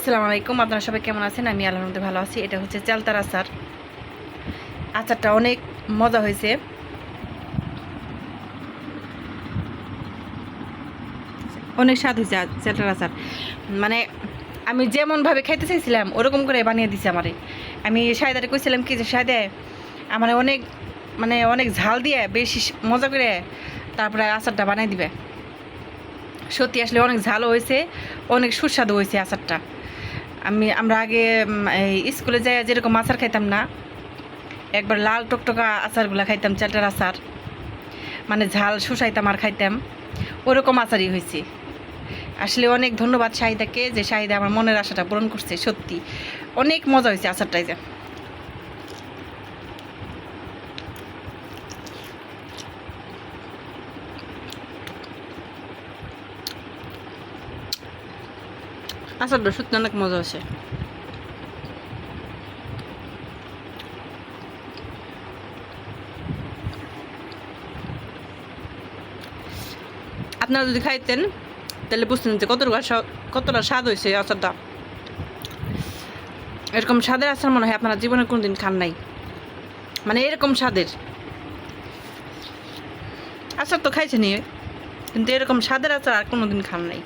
আসসালামু আলাইকুম, আপনারা সবাই কেমন আছেন? আমি আলহামদুলিল্লাহ ভালো আছি। এটা হচ্ছে চালতার আচার। আচারটা অনেক মজা হয়েছে, অনেক স্বাদ হয়েছে চালতার আচার। মানে আমি যেমনভাবে খাইতে চাইছিলাম ওরকম করে বানিয়ে দিছে আমারে। আমি সায়দারে কইছিলাম কি যে সায়দা আমার অনেক ঝাল দিয়ে বেশি মজা করে তারপরে আচারটা বানিয়ে দিবে। সত্যি আসলে অনেক ঝালও হয়েছে, অনেক সুস্বাদু হয়েছে আচারটা। আমরা আগে এই স্কুলে যাই যেরকম আচার খাইতাম না, একবার লাল টকটকা আচারগুলো খাইতাম, চালটার আচার, মানে ঝাল শুষাইতাম আর খাইতাম, ওরকম আচারই হয়েছে। আসলে অনেক ধন্যবাদ শাহিদাকে, যে শাহিদা আমার মনের আশাটা পূরণ করছে। সত্যি অনেক মজা হয়েছে আচারটাই। যে আচারটা সত্যি অনেক মজা হয়েছে। আপনারা যদি খাইতেন তাহলে বুঝতেন যে কতটা স্বাদ হয়েছে আচারটা। এরকম স্বাদের আচার মনে হয় আপনারা জীবনে কোনোদিন খান নাই। মানে এরকম স্বাদের আচার তো খাইছেনি, কিন্তু এরকম স্বাদের আচার আর কোনোদিন খান নাই।